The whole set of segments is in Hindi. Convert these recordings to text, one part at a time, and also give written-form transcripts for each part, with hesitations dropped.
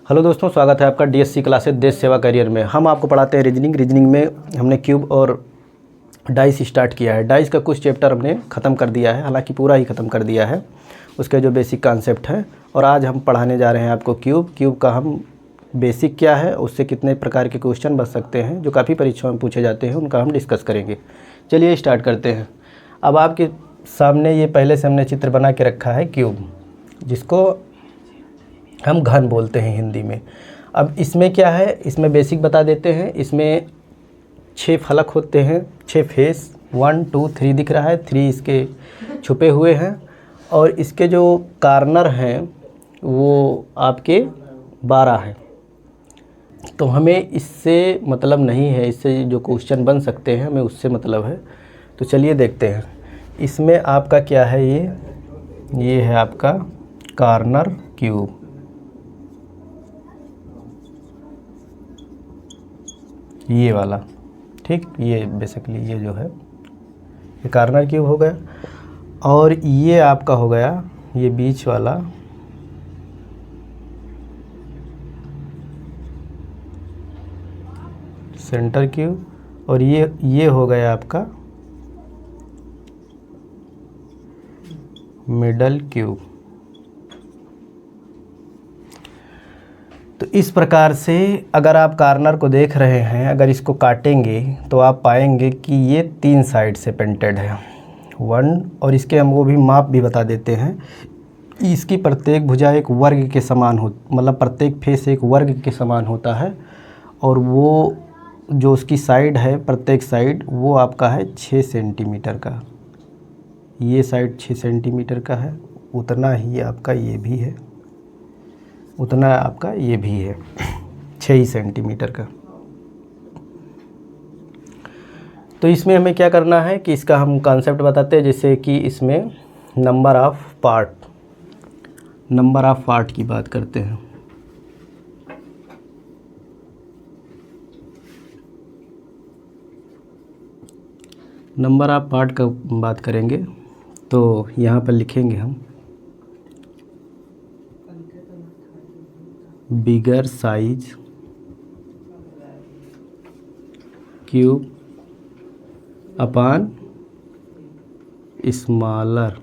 हेलो दोस्तों, स्वागत है आपका डीएससी क्लासेस देश सेवा करियर में। हम आपको पढ़ाते हैं रीजनिंग में हमने क्यूब और डाइस स्टार्ट किया है। डाइस का कुछ चैप्टर हमने ख़त्म कर दिया है, हालांकि पूरा ही ख़त्म कर दिया है, उसके जो बेसिक कॉन्सेप्ट हैं। और आज हम पढ़ाने जा रहे हैं आपको क्यूब का हम बेसिक क्या है, उससे कितने प्रकार के क्वेश्चन बच सकते हैं जो काफ़ी परीक्षाओं में पूछे जाते हैं, उनका हम डिस्कस करेंगे। चलिए स्टार्ट करते हैं। अब आपके सामने ये पहले से हमने चित्र बना के रखा है क्यूब, जिसको हम घन बोलते हैं हिंदी में। अब इसमें क्या है, इसमें बेसिक बता देते हैं। इसमें 6 फलक होते हैं, 6 फेस, 1 2 3 दिख रहा है, 3 इसके छुपे हुए हैं। और इसके जो कार्नर हैं वो आपके 12 हैं। तो हमें इससे मतलब नहीं है, इससे जो क्वेश्चन बन सकते हैं हमें उससे मतलब है। तो चलिए देखते हैं। इसमें आपका क्या है, ये है आपका कार्नर क्यूब। ये वाला, ठीक, ये बेसिकली ये जो है ये कार्नर क्यूब हो गया। और ये आपका हो गया ये बीच वाला सेंटर क्यूब। और ये हो गया आपका मिडल क्यूब। तो इस प्रकार से अगर आप कार्नर को देख रहे हैं, अगर इसको काटेंगे तो आप पाएंगे कि ये 3 साइड से पेंटेड है 1। और इसके हम वो भी माप भी बता देते हैं। इसकी प्रत्येक भुजा एक वर्ग के समान हो, मतलब प्रत्येक फेस एक वर्ग के समान होता है। और वो जो उसकी साइड है, प्रत्येक साइड वो आपका है 6 सेंटीमीटर का। ये साइड 6 सेंटीमीटर का है, उतना ही आपका ये भी है, उतना आपका ये भी है 6 सेंटीमीटर का। तो इसमें हमें क्या करना है कि इसका हम कॉन्सेप्ट बताते हैं। जैसे कि इसमें नंबर ऑफ़ पार्ट की बात करते हैं। नंबर ऑफ़ पार्ट का बात करेंगे तो यहाँ पर लिखेंगे हम bigger size cube upon smaller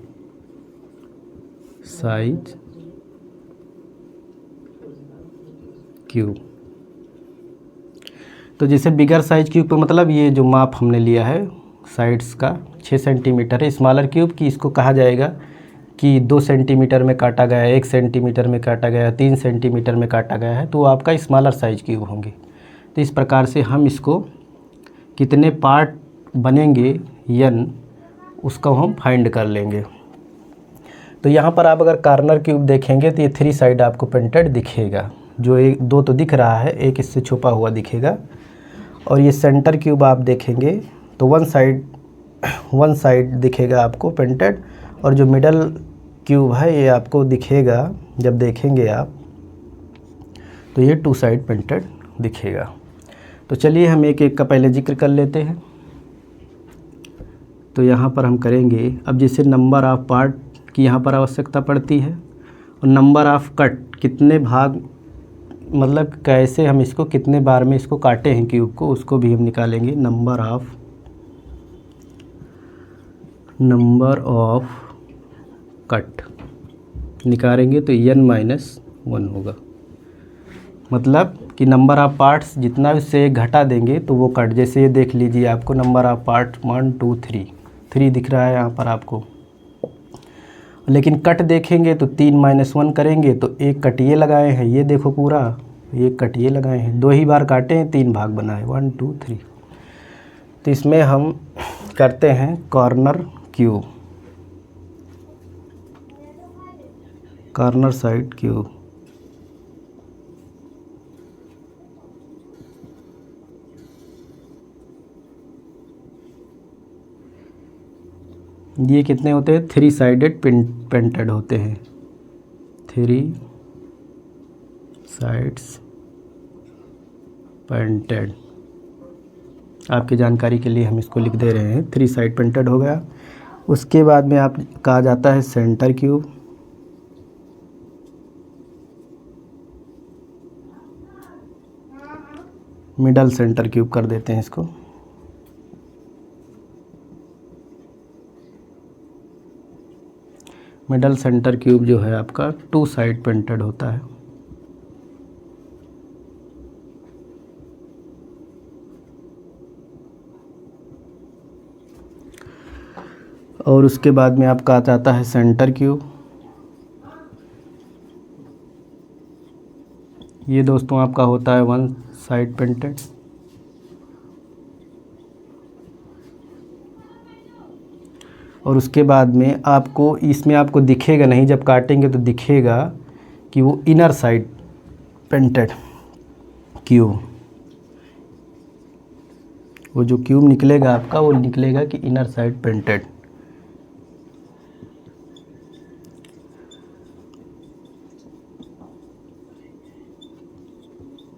size cube. तो जैसे बिगर साइज क्यूब का मतलब ये जो माप हमने लिया है साइड्स का 6 सेंटीमीटर है। स्मॉलर क्यूब की इसको कहा जाएगा कि 2 सेंटीमीटर में काटा गया है, 1 सेंटीमीटर में काटा गया है, 3 सेंटीमीटर में काटा गया है, तो आपका स्मॉलर साइज क्यूब होंगे। तो इस प्रकार से हम इसको कितने पार्ट बनेंगे n, उसको हम फाइंड कर लेंगे। तो यहाँ पर आप अगर कार्नर क्यूब देखेंगे तो ये 3 साइड आपको पेंटेड दिखेगा। जो 2 तो दिख रहा है, एक इससे छुपा हुआ दिखेगा। और ये सेंटर क्यूब आप देखेंगे तो वन साइड दिखेगा आपको पेंटेड। और जो मिडल क्यूब है ये आपको दिखेगा, जब देखेंगे आप तो ये 2 साइड पेंटेड दिखेगा। तो चलिए हम एक एक का पहले जिक्र कर लेते हैं। तो यहाँ पर हम करेंगे, अब जैसे नंबर ऑफ़ पार्ट की यहाँ पर आवश्यकता पड़ती है, और नंबर ऑफ़ कट, कितने भाग, मतलब कैसे हम इसको कितने बार में इसको काटे हैं क्यूब को, उसको भी हम निकालेंगे। नंबर ऑफ़ कट निकालेंगे तो n-1 होगा। मतलब कि नंबर ऑफ़ पार्ट्स जितना उससे घटा देंगे तो वो कट। जैसे ये देख लीजिए, आपको नंबर ऑफ़ पार्ट 1 2 3 दिख रहा है यहाँ पर आपको, लेकिन कट देखेंगे तो 3-1 करेंगे तो एक कट ये लगाए हैं, ये देखो पूरा एक कट ये लगाए हैं, 2 ही बार काटे हैं, 3 भाग बना है 1 2 3। तो इसमें हम करते हैं corner cube, corner side cube. ये कितने होते हैं, 3 साइडेड पेंटेड होते हैं, 3 साइड्स पेंटेड। आपकी जानकारी के लिए हम इसको लिख दे रहे हैं, 3 साइड पेंटेड हो गया। उसके बाद में आप कहा जाता है centre cube. Middle centre cube कर देते हैं इसको। मिडल सेंटर क्यूब जो है आपका 2 साइड पेंटेड होता है। और उसके बाद में आपका आ जाता है सेंटर क्यूब। ये दोस्तों आपका होता है 1 साइड पेंटेड। और उसके बाद में आपको इसमें आपको दिखेगा नहीं, जब काटेंगे तो दिखेगा कि वो इनर साइड पेंटेड क्यूब, वो जो क्यूब निकलेगा आपका वो निकलेगा कि इनर साइड पेंटेड।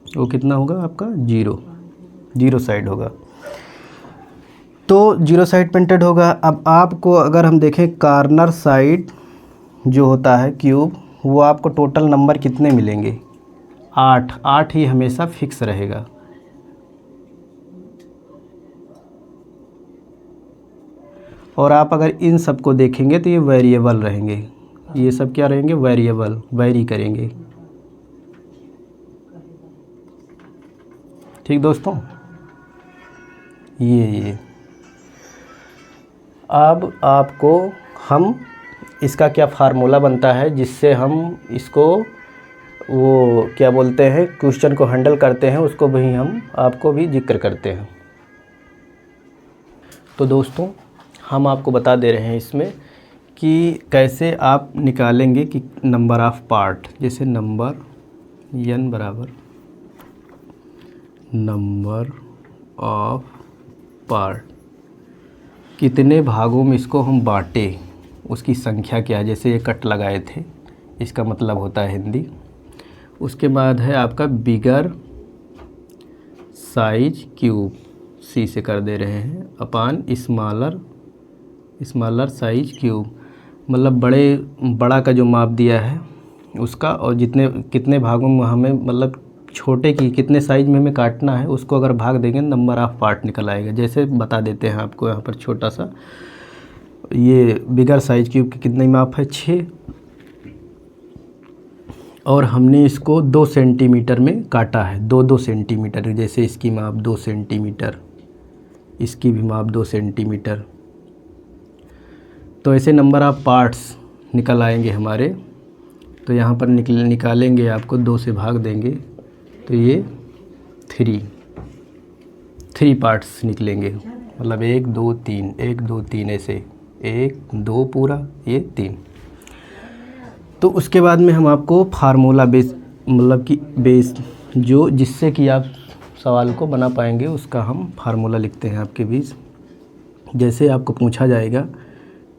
वो कितना होगा आपका 0 साइड होगा, तो 0 साइड पेंटेड होगा। अब आपको अगर हम देखें कॉर्नर साइड जो होता है क्यूब, वो आपको टोटल नंबर कितने मिलेंगे 8 ही हमेशा फिक्स रहेगा। और आप अगर इन सब को देखेंगे तो ये वेरिएबल रहेंगे, ये सब क्या रहेंगे वेरिएबल, वेरी करेंगे। ठीक दोस्तों, ये अब आपको हम इसका क्या फार्मूला बनता है जिससे हम इसको वो क्या बोलते हैं क्वेश्चन को हैंडल करते हैं, उसको भी हम आपको भी जिक्र करते हैं। तो दोस्तों हम आपको बता दे रहे हैं इसमें कि कैसे आप निकालेंगे कि नंबर ऑफ़ पार्ट, जैसे नंबर n बराबर नंबर ऑफ पार्ट, कितने भागों में इसको हम बांटे, उसकी संख्या क्या है। जैसे ये कट लगाए थे, इसका मतलब होता है हिंदी। उसके बाद है आपका बिगर साइज क्यूब, सी से कर दे रहे हैं, अपान स्मॉलर साइज क्यूब, मतलब बड़ा का जो माप दिया है उसका, और कितने भागों में हमें मतलब छोटे की कितने साइज में हमें काटना है, उसको अगर भाग देंगे नंबर ऑफ़ पार्ट निकल आएगा। जैसे बता देते हैं आपको यहाँ पर छोटा सा, ये बिगर साइज क्यूब की कितने माप है 6, और हमने इसको 2 सेंटीमीटर में काटा है, 2 सेंटीमीटर। जैसे इसकी माप 2 सेंटीमीटर, इसकी भी माप 2 सेंटीमीटर। तो ऐसे नंबर ऑफ़ पार्ट्स निकल आएंगे हमारे। तो यहाँ पर निकालेंगे, आपको 2 से भाग देंगे तो ये 3 पार्ट्स निकलेंगे, मतलब 1 2 3 1 2 3 ऐसे 1 2 पूरा ये 3। तो उसके बाद में हम आपको फार्मूला बेस, मतलब कि बेस जो जिससे कि आप सवाल को बना पाएंगे, उसका हम फार्मूला लिखते हैं आपके बीच। जैसे आपको पूछा जाएगा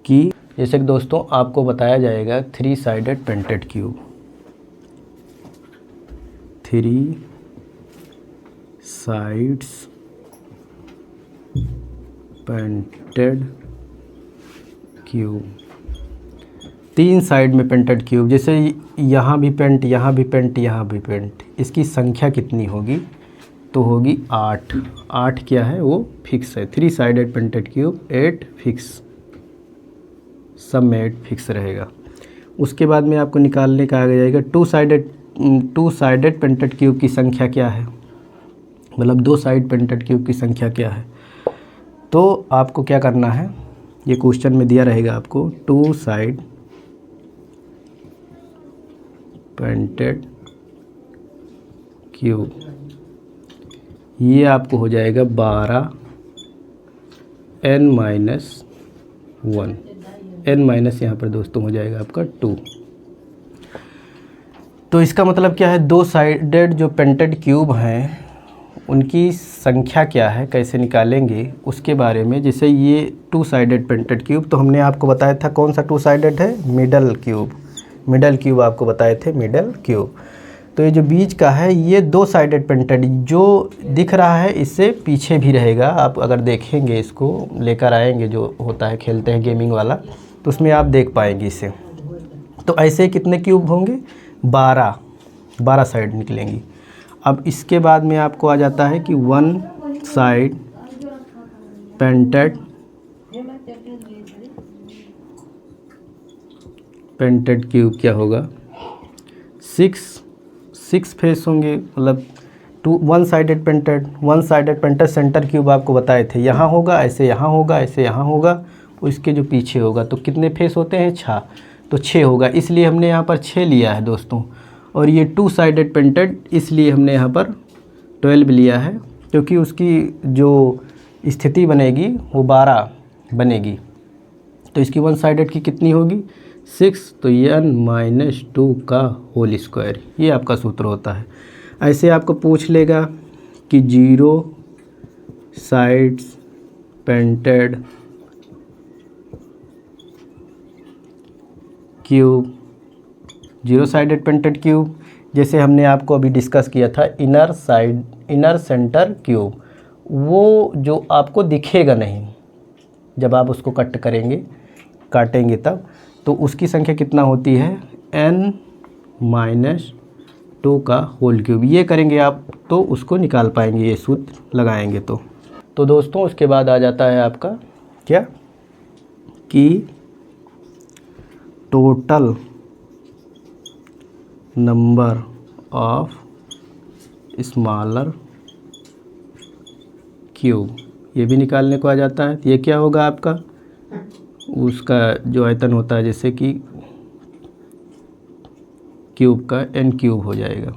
कि जैसे कि दोस्तों आपको बताया जाएगा 3 sided painted cube, 3 sides painted cube, 3 side में पेंटेड क्यूब। जैसे यहाँ भी पेंट, यहाँ भी पेंट, यहाँ भी पेंट, इसकी संख्या कितनी होगी तो होगी 8 क्या है वो फिक्स है। 3 साइडेड पेंटेड क्यूब 8 फिक्स, सब में 8 फिक्स रहेगा। उसके बाद में आपको निकालने का आ जाएगा 2 साइडेड पेंटेड क्यूब की संख्या क्या है, मतलब 2 साइड पेंटेड क्यूब की संख्या क्या है। तो आपको क्या करना है, ये क्वेश्चन में दिया रहेगा आपको 2 साइड पेंटेड क्यूब, ये आपको हो जाएगा 12 n माइनस 1, n माइनस यहाँ पर दोस्तों हो जाएगा आपका 2। तो इसका मतलब क्या है, 2 साइडेड जो पेंटेड क्यूब हैं उनकी संख्या क्या है, कैसे निकालेंगे उसके बारे में। जैसे ये 2 साइडेड पेंटेड क्यूब, तो हमने आपको बताया था कौन सा 2 साइडेड है, मिडल क्यूब आपको बताए थे, मिडल क्यूब। तो ये जो बीच का है ये 2 साइडेड पेंटेड जो दिख रहा है इससे पीछे भी रहेगा। आप अगर देखेंगे, इसको लेकर आएंगे, जो होता है खेलते हैं गेमिंग वाला, तो उसमें आप देख पाएंगे इसे। तो ऐसे कितने क्यूब होंगे, 12 साइड निकलेंगी। अब इसके बाद में आपको आ जाता है कि वन साइड पेंटेड क्यूब क्या होगा, सिक्स फेस होंगे, मतलब one sided painted centre cube आपको बताए थे, यहाँ होगा ऐसे, यहाँ होगा ऐसे, यहाँ होगा, उसके जो पीछे होगा, तो कितने फेस होते हैं 6, तो 6 होगा, इसलिए हमने यहाँ पर 6 लिया है दोस्तों। और ये टू साइडेड पेंटेड इसलिए हमने यहाँ पर 12 लिया है, क्योंकि उसकी जो स्थिति बनेगी वो 12 बनेगी। तो इसकी वन साइडेड की कितनी होगी 6, तो n-2 का होल स्क्वायर, ये आपका सूत्र होता है। ऐसे आपको पूछ लेगा कि 0 sides painted cube, 0 sided painted cube, जैसे हमने आपको अभी डिस्कस किया था इनर सेंटर क्यूब, वो जो आपको दिखेगा नहीं जब आप उसको काटेंगे तब, तो उसकी संख्या कितना होती है n-2 का होल क्यूब। ये करेंगे आप तो उसको निकाल पाएंगे, ये सूत्र लगाएंगे तो दोस्तों उसके बाद आ जाता है आपका क्या कि total number of smaller cube, ये भी निकालने को आ जाता है। ये क्या होगा आपका, उसका जो आयतन होता है जैसे कि क्यूब का n क्यूब हो जाएगा,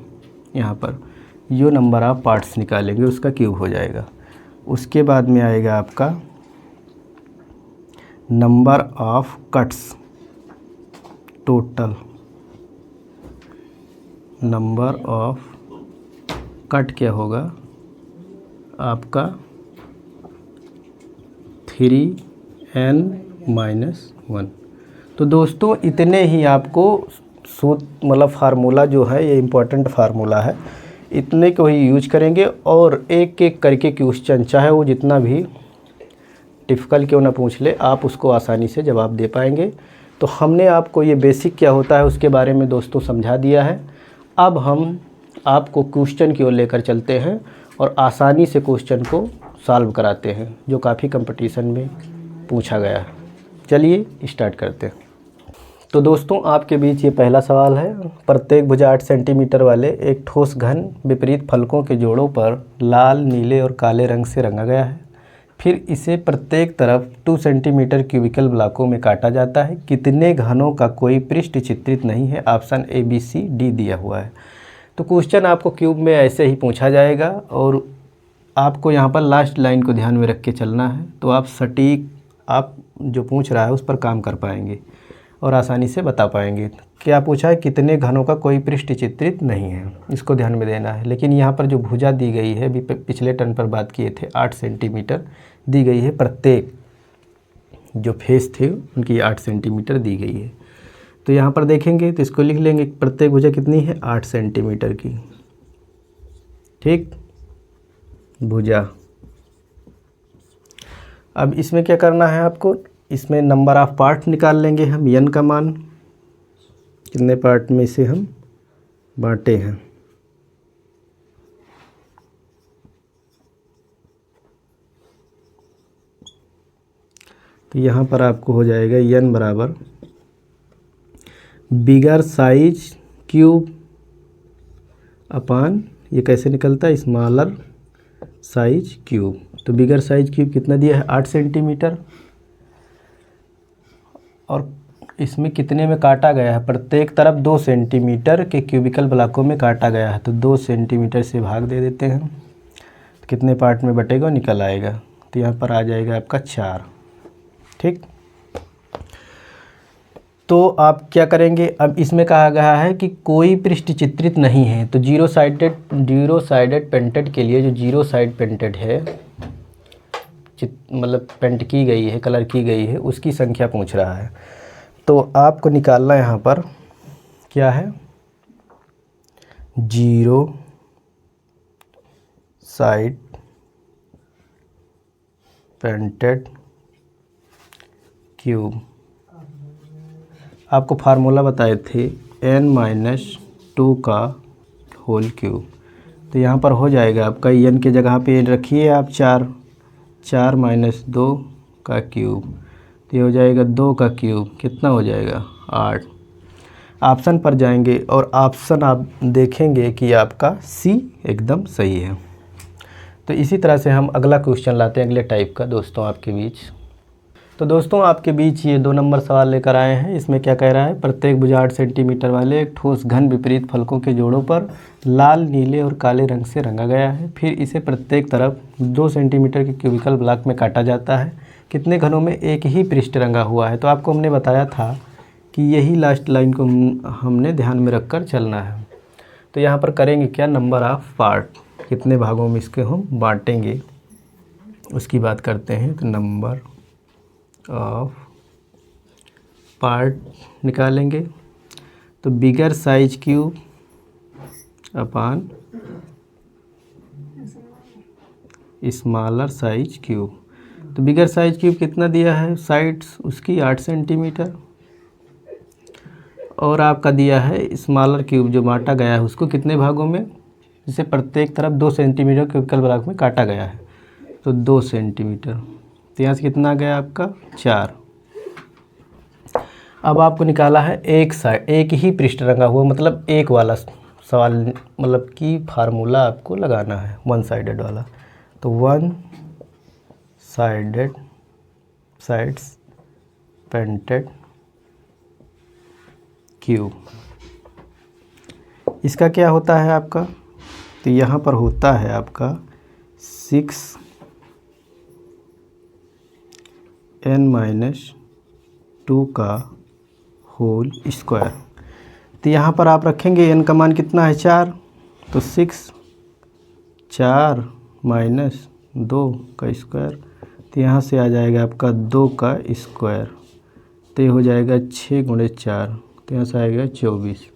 यहाँ पर जो नंबर ऑफ पार्ट्स निकालेंगे उसका क्यूब हो जाएगा। उसके बाद में आएगा आपका number of cuts, total number of cut क्या होगा आपका 3n-1। तो दोस्तों इतने ही आपको मतलब फार्मूला जो है ये इम्पोर्टेंट फार्मूला है, इतने को ही यूज करेंगे और एक एक करके क्वेश्चन चाहे वो जितना भी डिफ़िकल्ट क्यों ना पूछ ले आप उसको आसानी से जवाब दे पाएंगे। तो हमने आपको ये बेसिक क्या होता है उसके बारे में दोस्तों समझा दिया है। अब हम आपको क्वेश्चन की ओर लेकर चलते हैं और आसानी से क्वेश्चन को सॉल्व कराते हैं जो काफ़ी कंपटीशन में पूछा गया है। चलिए स्टार्ट करते हैं। तो दोस्तों आपके बीच ये पहला सवाल है, प्रत्येक भुजा 8 सेंटीमीटर वाले एक ठोस घन विपरीत फलकों के जोड़ों पर लाल, नीले और काले रंग से रंगा गया है, फिर इसे प्रत्येक तरफ 2 सेंटीमीटर क्यूबिकल ब्लॉकों में काटा जाता है। कितने घनों का कोई पृष्ठ चित्रित नहीं है, ऑप्शन ABCD दिया हुआ है। तो क्वेश्चन आपको क्यूब में ऐसे ही पूछा जाएगा और आपको यहाँ पर लास्ट लाइन को ध्यान में रख के चलना है, तो आप सटीक आप जो पूछ रहा है उस पर काम कर पाएंगे और आसानी से बता पाएंगे। क्या पूछा है, कितने घनों का कोई पृष्ठ चित्रित नहीं है, इसको ध्यान में देना है। लेकिन यहाँ पर जो भुजा दी गई है, अभी पिछले टर्न पर बात किए थे, 8 सेंटीमीटर दी गई है, प्रत्येक जो फेस थे उनकी 8 सेंटीमीटर दी गई है। तो यहाँ पर देखेंगे तो इसको लिख लेंगे, प्रत्येक भुजा कितनी है 8 सेंटीमीटर की, ठीक, भुजा। अब इसमें क्या करना है आपको, इसमें नंबर ऑफ पार्ट निकाल लेंगे हम, n का मान कितने पार्ट में इसे हम बांटे हैं। तो यहाँ पर आपको हो जाएगा n बराबर बिगर साइज क्यूब अपान, ये कैसे निकलता है, स्मॉलर साइज क्यूब। तो बिगर साइज क्यूब कितना दिया है 8 सेंटीमीटर और इसमें कितने में काटा गया है, प्रत्येक तरफ 2 सेंटीमीटर के क्यूबिकल ब्लॉकों में काटा गया है। तो 2 सेंटीमीटर से भाग दे देते हैं, तो कितने पार्ट में बटेगा निकल आएगा। तो यहाँ पर आ जाएगा आपका 4, ठीक। तो आप क्या करेंगे, अब इसमें कहा गया है कि कोई पृष्ठ चित्रित नहीं है, तो जीरो साइडेड पेंटेड के लिए जो जीरो साइड पेंटेड है, मतलब पेंट की गई है, कलर की गई है, उसकी संख्या पूछ रहा है। तो आपको निकालना यहाँ पर क्या है, 0 साइड पेंटेड क्यूब। आपको फार्मूला बताए थे n-2 का होल क्यूब। तो यहाँ पर हो जाएगा आपका n के जगह पे रखिए आप 4, 4 माइनस 2 का क्यूब, तो ये हो जाएगा 2 का क्यूब, कितना हो जाएगा 8। ऑप्शन पर जाएंगे और ऑप्शन आप देखेंगे कि आपका सी एकदम सही है। तो इसी तरह से हम अगला क्वेश्चन लाते हैं अगले टाइप का दोस्तों आपके बीच। तो दोस्तों आपके बीच ये 2 नंबर सवाल लेकर आए हैं। इसमें क्या कह रहा है, प्रत्येक भुजा 8 सेंटीमीटर वाले एक ठोस घन विपरीत फलकों के जोड़ों पर लाल, नीले और काले रंग से रंगा गया है। फिर इसे प्रत्येक तरफ 2 सेंटीमीटर के क्यूबिकल ब्लॉक में काटा जाता है। कितने घनों में एक ही पृष्ठ रंगा हुआ है। तो आपको हमने बताया था कि यही लास्ट लाइन को हमने ध्यान में रखकर चलना है। तो यहाँ पर करेंगे क्या, नंबर ऑफ पार्ट, कितने भागों में इसके हम बांटेंगे उसकी बात करते हैं। तो नंबर ऑफ पार्ट निकालेंगे। तो बिगर साइज क्यूब अपान स्मॉलर साइज क्यूब। तो बिगर साइज क्यूब कितना दिया है, साइड्स उसकी 8 सेंटीमीटर, और आपका दिया है स्मॉलर क्यूब जो बांटा गया है उसको कितने भागों में, जिसे प्रत्येक तरफ 2 सेंटीमीटर क्यूबिकल ब्लॉक में काटा गया है। तो 2 सेंटीमीटर, तो यहाँ से कितना आ गया आपका 4। अब आपको निकाला है एक साइड, एक ही पृष्ठ रंगा हुआ, मतलब एक वाला सवाल, मतलब कि फार्मूला आपको लगाना है 1 साइडेड वाला। तो 1 साइडेड साइड्स पेंटेड क्यूब, इसका क्या होता है आपका, तो यहाँ पर होता है आपका 6n-2 का होल स्क्वायर। तो यहाँ पर आप रखेंगे n का मान कितना है 4, तो 6 4 माइनस 2 का स्क्वायर, तो यहाँ से आ जाएगा आपका 2 का स्क्वायर, तो ये हो जाएगा 6 गुणे 4, तो यहाँ से आएगा 24।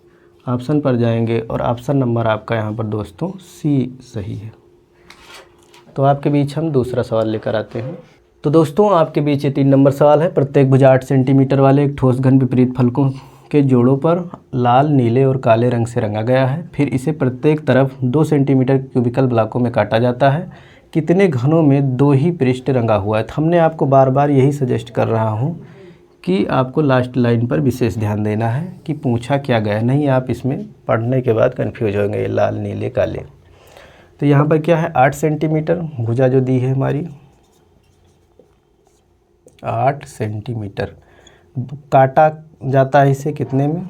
ऑप्शन पर जाएंगे और ऑप्शन नंबर आपका यहाँ पर दोस्तों सी सही है। तो आपके बीच हम दूसरा सवाल लेकर आते हैं। तो दोस्तों आपके बीच ये 3 नंबर सवाल है। प्रत्येक भुजा 8 सेंटीमीटर वाले एक ठोस घन विपरीत फलकों के जोड़ों पर लाल, नीले और काले रंग से रंगा गया है। फिर इसे प्रत्येक तरफ 2 सेंटीमीटर क्यूबिकल ब्लॉकों में काटा जाता है। कितने घनों में 2 ही पृष्ठ रंगा हुआ है। तो हमने आपको बार बार यही सजेस्ट कर रहा हूँ कि आपको लास्ट लाइन पर विशेष ध्यान देना है कि पूछा क्या गया, नहीं आप इसमें पढ़ने के बाद कन्फ्यूज होंगे लाल, नीले, काले। तो यहाँ पर क्या है 8 सेंटीमीटर भुजा जो दी है हमारी 8 सेंटीमीटर, काटा जाता है इसे कितने में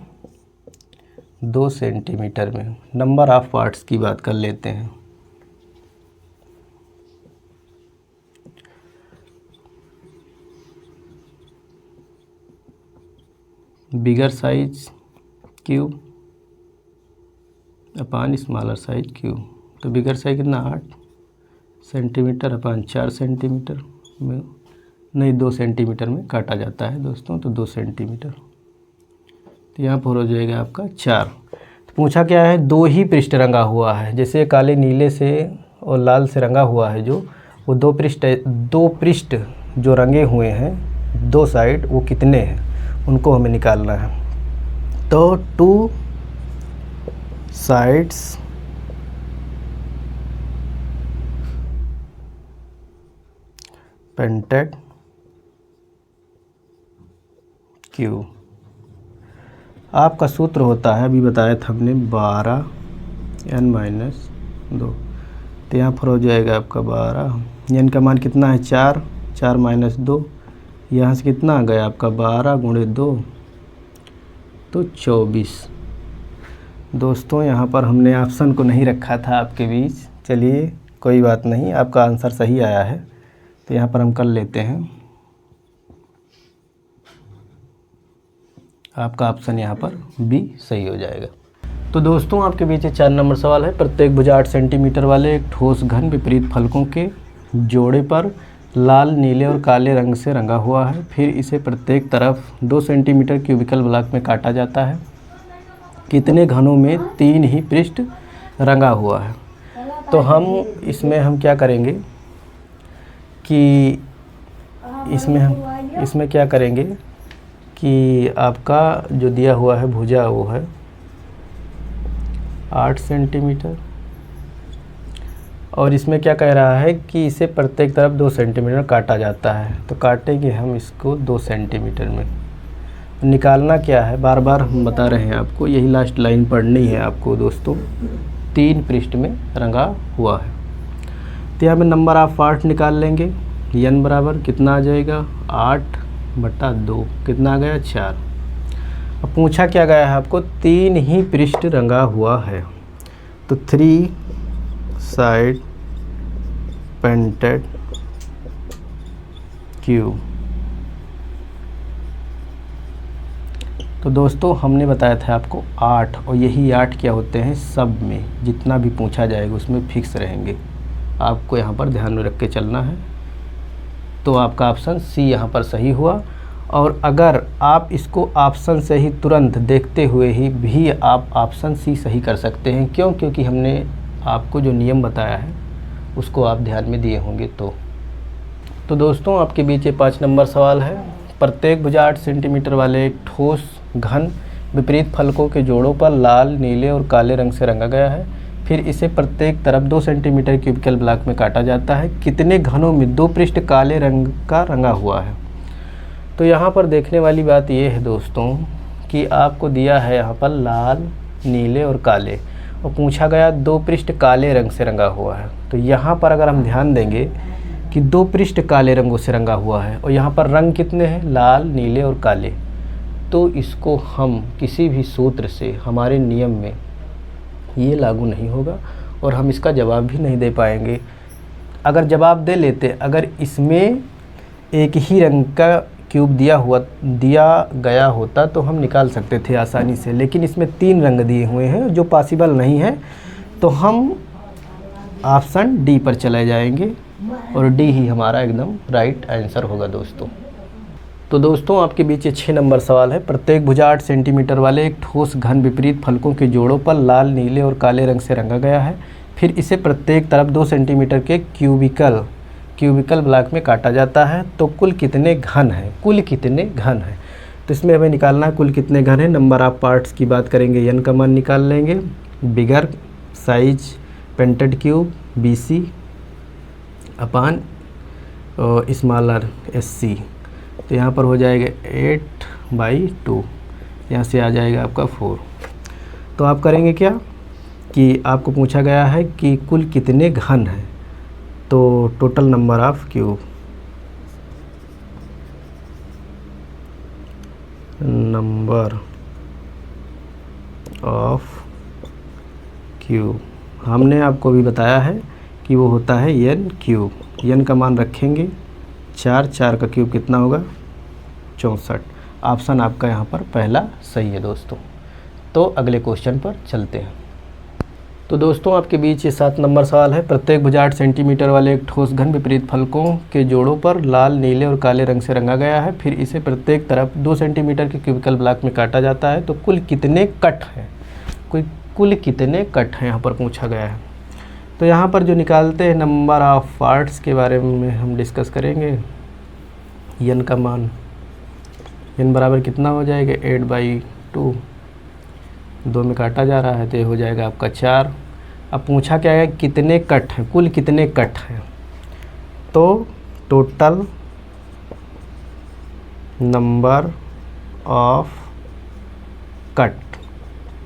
2 सेंटीमीटर में। नंबर ऑफ पार्ट्स की बात कर लेते हैं। बिगर साइज क्यूब अपान स्मॉलर साइज क्यूब। तो बिगर साइज कितना 8 सेंटीमीटर अपान 4 सेंटीमीटर में, नहीं 2 सेंटीमीटर में काटा जाता है दोस्तों, तो 2 सेंटीमीटर। तो यहाँ पर हो जाएगा आपका 4। तो पूछा क्या है 2 ही पृष्ठ रंगा हुआ है, जैसे काले, नीले से और लाल से रंगा हुआ है जो, वो 2 पृष्ठ जो रंगे हुए हैं 2 साइड, वो कितने हैं उनको हमें निकालना है। तो 2 साइड्स पेंटेड क्यूब। आपका सूत्र होता है, अभी बताया था हमने 12n-2। तो यहाँ पर हो जाएगा आपका 12, n का मान कितना है 4, 4 माइनस 2, यहाँ से कितना आ गया आपका 12 गुणे 2, तो 24। दोस्तों यहाँ पर हमने ऑप्शन को नहीं रखा था आपके बीच, चलिए कोई बात नहीं, आपका आंसर सही आया है। तो यहाँ पर हम कर लेते हैं, आपका ऑप्शन यहाँ पर बी सही हो जाएगा। तो दोस्तों आपके बीच 4 नंबर सवाल है। प्रत्येक भुजा 8 सेंटीमीटर वाले एक ठोस घन विपरीत फलकों के जोड़े पर लाल, नीले और काले रंग से रंगा हुआ है। फिर इसे प्रत्येक तरफ 2 सेंटीमीटर क्यूबिकल ब्लॉक में काटा जाता है। कितने घनों में 3 ही पृष्ठ रंगा हुआ है। तो हम इसमें क्या करेंगे कि इसमें क्या करेंगे कि आपका जो दिया हुआ है भुजा वो है 8 सेंटीमीटर और इसमें क्या कह रहा है कि इसे प्रत्येक तरफ 2 सेंटीमीटर काटा जाता है। तो काटेंगे हम इसको 2 सेंटीमीटर में। निकालना क्या है, बार बार हम बता रहे हैं आपको, यही लास्ट लाइन पढ़नी है आपको दोस्तों। 3 पृष्ठ में रंगा हुआ है। तो यहाँ पे नंबर ऑफ पार्ट निकाल लेंगे। n बराबर कितना आ जाएगा 8/2, कितना आ गया 4। अब पूछा क्या गया है आपको, 3 ही पृष्ठ रंगा हुआ है। तो 3 साइड पेंटेड क्यूब। तो दोस्तों हमने बताया था आपको 8, और यही 8 क्या होते हैं, सब में जितना भी पूछा जाएगा उसमें फिक्स रहेंगे। आपको यहाँ पर ध्यान में रख के चलना है। तो आपका ऑप्शन सी यहाँ पर सही हुआ। और अगर आप इसको ऑप्शन से ही तुरंत देखते हुए ही भी आप ऑप्शन सी सही कर सकते हैं। क्यों? क्योंकि हमने आपको जो नियम बताया है उसको आप ध्यान में दिए होंगे। तो दोस्तों आपके बीच ये 5 नंबर सवाल है। प्रत्येक भुजा 8 सेंटीमीटर वाले एक ठोस घन विपरीत फलकों के जोड़ों पर लाल, नीले और काले रंग से रंगा गया है। फिर इसे प्रत्येक तरफ 2 सेंटीमीटर क्यूबिकल ब्लॉक में काटा जाता है। कितने घनों में 2 पृष्ठ काले रंग का रंगा हुआ है? तो यहाँ पर देखने वाली बात ये है दोस्तों कि आपको दिया है यहाँ पर लाल, नीले और काले, और पूछा गया 2 पृष्ठ काले रंग से रंगा हुआ है। तो यहाँ पर अगर हम ध्यान देंगे कि 2 पृष्ठ काले रंगों से रंगा हुआ है और यहाँ पर रंग कितने हैं, लाल, नीले और काले, तो इसको हम किसी भी सूत्र से, हमारे नियम में ये लागू नहीं होगा और हम इसका जवाब भी नहीं दे पाएंगे। अगर जवाब दे लेते, अगर इसमें एक ही रंग का क्यूब दिया गया होता तो हम निकाल सकते थे आसानी से, लेकिन इसमें 3 रंग दिए हुए हैं जो पॉसिबल नहीं है। तो हम ऑप्शन डी पर चले जाएंगे और डी ही हमारा एकदम राइट आंसर होगा दोस्तों। तो दोस्तों आपके बीच ये 6 नंबर सवाल है। प्रत्येक भुजा 8 सेंटीमीटर वाले एक ठोस घन विपरीत फलकों के जोड़ों पर लाल, नीले और काले रंग से रंगा गया है। फिर इसे प्रत्येक तरफ 2 सेंटीमीटर के क्यूबिकल ब्लॉक में काटा जाता है। तो कुल कितने घन हैं? कुल कितने घन हैं? तो इसमें हमें निकालना है कुल कितने घन हैं। नंबर ऑफ पार्ट्स की बात करेंगे, n का मान निकाल लेंगे। Bigger size painted cube BC अपान स्मॉलर SC। तो यहाँ पर हो जाएगा 8/2, यहाँ से आ जाएगा आपका 4। तो आप करेंगे क्या कि आपको पूछा गया है कि कुल कितने घन हैं, तो total number of cube, number of cube हमने आपको भी बताया है कि वो होता है n क्यूब। n का मान रखेंगे 4 का क्यूब कितना होगा 64। ऑप्शन आपका यहाँ पर पहला सही है दोस्तों। तो अगले क्वेश्चन पर चलते हैं। तो दोस्तों आपके बीच ये 7 नंबर सवाल है। प्रत्येक भुजा 8 सेंटीमीटर वाले एक ठोस घन विपरीत फलकों के जोड़ों पर लाल, नीले और काले रंग से रंगा गया है। फिर इसे प्रत्येक तरफ 2 सेंटीमीटर के क्यूबिकल ब्लॉक में काटा जाता है। तो कुल कितने कट हैं? कुल कितने कट हैं यहाँ पर पूछा गया है। तो यहाँ पर जो निकालते हैं नंबर ऑफ पार्ट्स के बारे में हम डिस्कस करेंगे। n का मान, n बराबर कितना हो जाएगा 8/2, 2 में काटा जा रहा है तो ये हो जाएगा आपका 4। अब पूछा क्या है, कितने कट हैं, कुल कितने कट हैं। तो टोटल नंबर ऑफ कट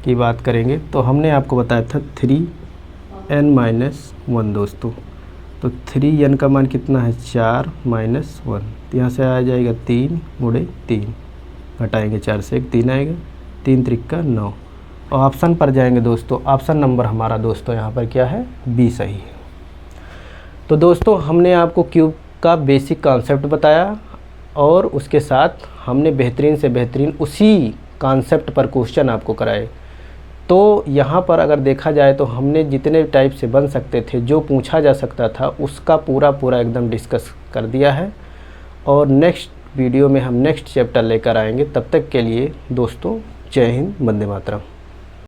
की बात करेंगे तो हमने आपको बताया था 3n-1 दोस्तों। तो 3n का मान कितना है 4 - 1, तो यहाँ से आ जाएगा 3 × 3, घटाएंगे 4 से 1 3 आएगा, 3 त्रिक 9। और ऑप्शन पर जाएंगे दोस्तों, ऑप्शन नंबर हमारा दोस्तों यहाँ पर क्या है, बी सही है। तो दोस्तों हमने आपको क्यूब का बेसिक कॉन्सेप्ट बताया और उसके साथ हमने बेहतरीन से बेहतरीन उसी कॉन्सेप्ट पर क्वेश्चन आपको कराए। तो यहाँ पर अगर देखा जाए तो हमने जितने टाइप से बन सकते थे, जो पूछा जा सकता था, उसका पूरा एकदम डिस्कस कर दिया है। और नेक्स्ट वीडियो में हम नेक्स्ट चैप्टर लेकर आएंगे। तब तक के लिए दोस्तों जय हिंद, वंदे मातरम।